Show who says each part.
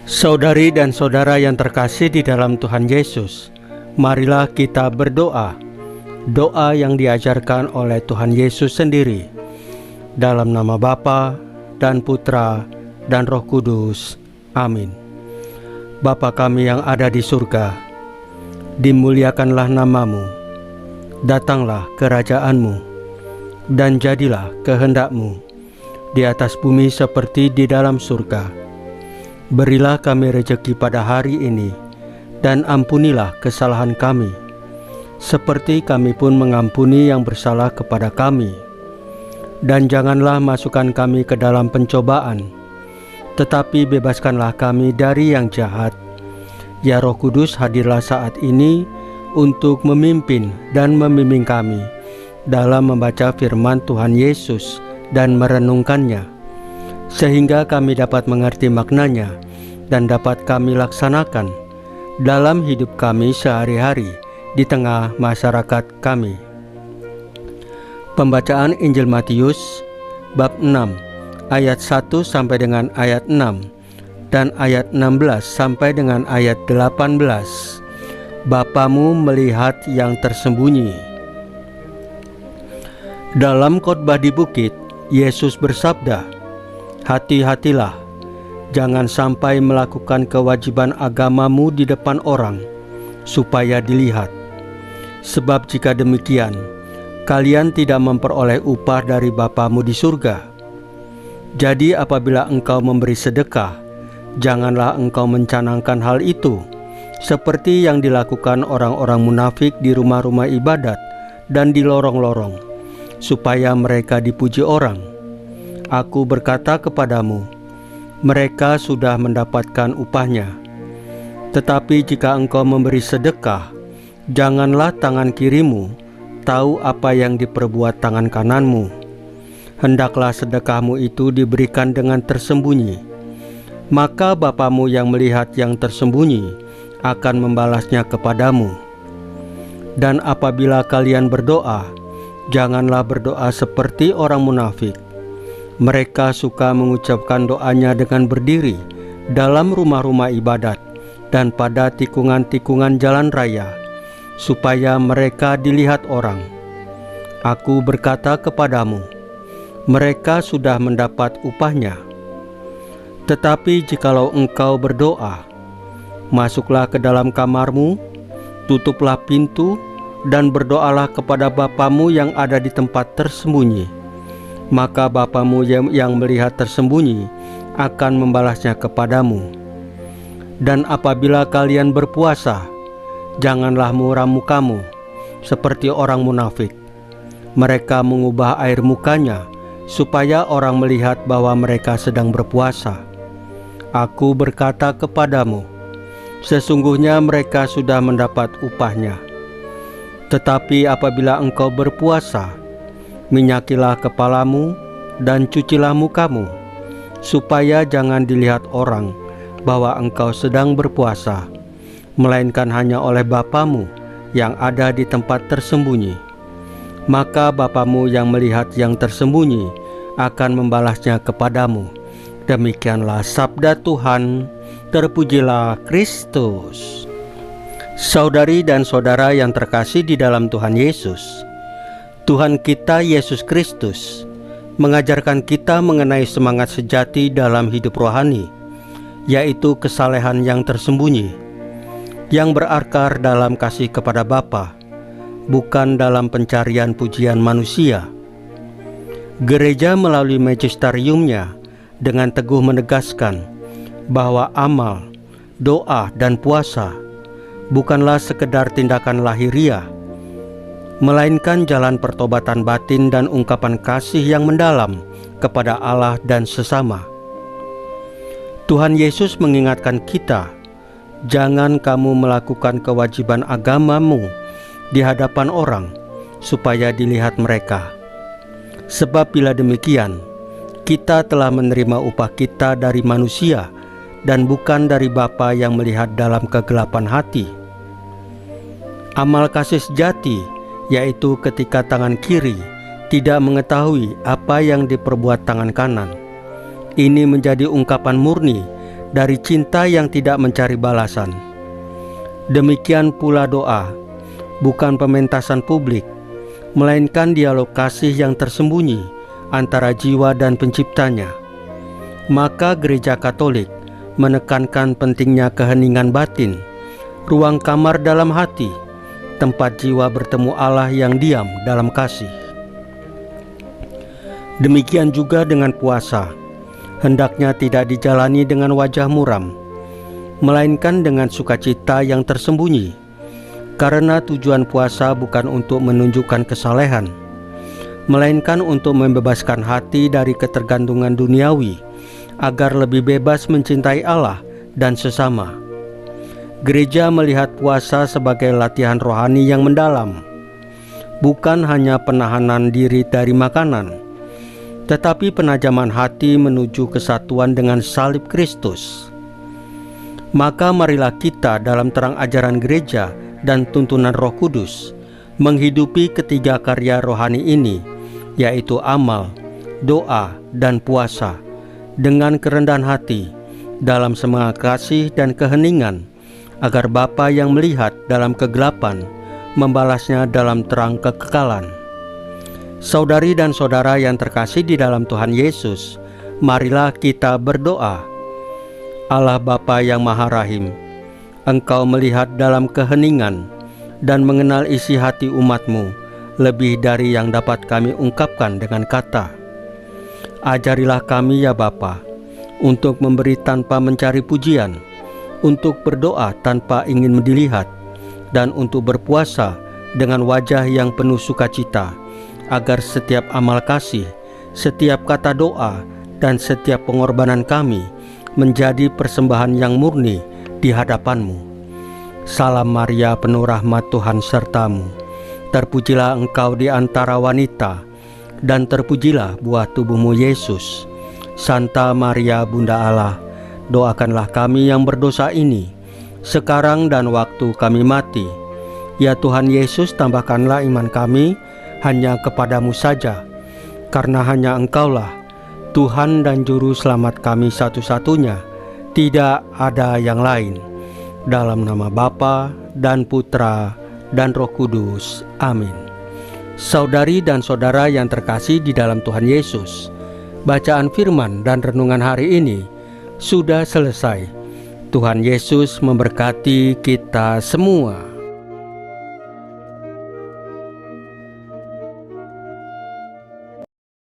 Speaker 1: Saudari dan saudara yang terkasih di dalam Tuhan Yesus, marilah kita berdoa. Doa yang diajarkan oleh Tuhan Yesus sendiri. Dalam nama Bapa dan Putra dan Roh Kudus. Amin. Bapa kami yang ada di surga, dimuliakanlah namamu. Datanglah kerajaan-Mu, dan jadilah kehendak-Mu di atas bumi seperti di dalam surga. Berilah kami rejeki pada hari ini, dan ampunilah kesalahan kami, seperti kami pun mengampuni yang bersalah kepada kami. Dan janganlah masukkan kami ke dalam pencobaan, tetapi bebaskanlah kami dari yang jahat. Ya Roh Kudus, hadirlah saat ini untuk memimpin dan membimbing kami dalam membaca firman Tuhan Yesus dan merenungkannya, sehingga kami dapat mengerti maknanya dan dapat kami laksanakan dalam hidup kami sehari-hari di tengah masyarakat kami. Pembacaan Injil Matius bab 6 ayat 1 sampai dengan ayat 6 dan ayat 16 sampai dengan ayat 18. Bapamu melihat yang tersembunyi. Dalam khotbah di bukit, Yesus bersabda, "Hati-hatilah, jangan sampai melakukan kewajiban agamamu di depan orang, supaya dilihat. Sebab jika demikian, kalian tidak memperoleh upah dari Bapamu di surga. Jadi apabila engkau memberi sedekah, janganlah engkau mencanangkan hal itu, seperti yang dilakukan orang-orang munafik di rumah-rumah ibadat dan di lorong-lorong, supaya mereka dipuji orang. Aku berkata kepadamu, mereka sudah mendapatkan upahnya. Tetapi jika engkau memberi sedekah, janganlah tangan kirimu tahu apa yang diperbuat tangan kananmu. Hendaklah sedekahmu itu diberikan dengan tersembunyi. Maka Bapamu yang melihat yang tersembunyi akan membalasnya kepadamu. Dan apabila kalian berdoa, janganlah berdoa seperti orang munafik. Mereka suka mengucapkan doanya dengan berdiri dalam rumah-rumah ibadat dan pada tikungan-tikungan jalan raya, supaya mereka dilihat orang. Aku berkata kepadamu, mereka sudah mendapat upahnya. Tetapi jikalau engkau berdoa, masuklah ke dalam kamarmu, tutuplah pintu, dan berdoalah kepada Bapamu yang ada di tempat tersembunyi. Maka Bapamu yang melihat tersembunyi akan membalasnya kepadamu. Dan apabila kalian berpuasa, janganlah muram mukamu seperti orang munafik. Mereka mengubah air mukanya supaya orang melihat bahwa mereka sedang berpuasa. Aku berkata kepadamu, sesungguhnya mereka sudah mendapat upahnya. Tetapi apabila engkau berpuasa, minyakilah kepalamu dan cucilah mukamu, supaya jangan dilihat orang bahwa engkau sedang berpuasa, melainkan hanya oleh Bapamu yang ada di tempat tersembunyi. Maka Bapamu yang melihat yang tersembunyi akan membalasnya kepadamu. Demikianlah sabda Tuhan. Terpujilah Kristus. Saudari dan saudara yang terkasih di dalam Tuhan Yesus, Tuhan kita Yesus Kristus mengajarkan kita mengenai semangat sejati dalam hidup rohani, yaitu kesalehan yang tersembunyi, yang berakar dalam kasih kepada Bapa, bukan dalam pencarian pujian manusia. Gereja melalui magisteriumnya dengan teguh menegaskan bahwa amal, doa, dan puasa bukanlah sekedar tindakan lahiriah, melainkan jalan pertobatan batin dan ungkapan kasih yang mendalam kepada Allah dan sesama. Tuhan Yesus mengingatkan kita, jangan kamu melakukan kewajiban agamamu di hadapan orang, supaya dilihat mereka. Sebab bila demikian, kita telah menerima upah kita dari manusia dan bukan dari Bapa yang melihat dalam kegelapan hati. Amal kasih sejati, yaitu ketika tangan kiri tidak mengetahui apa yang diperbuat tangan kanan. Ini menjadi ungkapan murni dari cinta yang tidak mencari balasan. Demikian pula doa, bukan pementasan publik, melainkan dialog kasih yang tersembunyi antara jiwa dan penciptanya. Maka Gereja Katolik menekankan pentingnya keheningan batin, ruang kamar dalam hati, tempat jiwa bertemu Allah yang diam dalam kasih. Demikian juga dengan puasa, hendaknya tidak dijalani dengan wajah muram, melainkan dengan sukacita yang tersembunyi, karena tujuan puasa bukan untuk menunjukkan kesalehan, melainkan untuk membebaskan hati dari ketergantungan duniawi, agar lebih bebas mencintai Allah dan sesama. Gereja melihat puasa sebagai latihan rohani yang mendalam, bukan hanya penahanan diri dari makanan, tetapi penajaman hati menuju kesatuan dengan salib Kristus. Maka marilah kita dalam terang ajaran gereja dan tuntunan Roh Kudus menghidupi ketiga karya rohani ini, yaitu amal, doa, dan puasa, dengan kerendahan hati, dalam semangat kasih dan keheningan, agar Bapa yang melihat dalam kegelapan membalasnya dalam terang kekekalan. Saudari dan saudara yang terkasih di dalam Tuhan Yesus, marilah kita berdoa. Allah Bapa yang Maha Rahim, Engkau melihat dalam keheningan dan mengenal isi hati umat-Mu lebih dari yang dapat kami ungkapkan dengan kata. Ajarilah kami ya Bapa, untuk memberi tanpa mencari pujian, untuk berdoa tanpa ingin dilihat, dan untuk berpuasa dengan wajah yang penuh sukacita, agar setiap amal kasih, setiap kata doa, dan setiap pengorbanan kami menjadi persembahan yang murni di hadapan-Mu. Salam Maria, penuh rahmat, Tuhan serta-Mu. Terpujilah Engkau di antara wanita, dan terpujilah buah tubuh-Mu Yesus. Santa Maria Bunda Allah, doakanlah kami yang berdosa ini, sekarang dan waktu kami mati. Ya Tuhan Yesus, tambahkanlah iman kami hanya kepadamu saja, karena hanya Engkaulah Tuhan dan Juru Selamat kami satu-satunya, tidak ada yang lain. Dalam nama Bapa dan Putra dan Roh Kudus. Amin. Saudari dan saudara yang terkasih di dalam Tuhan Yesus, bacaan firman dan renungan hari ini sudah selesai. Tuhan Yesus memberkati kita semua.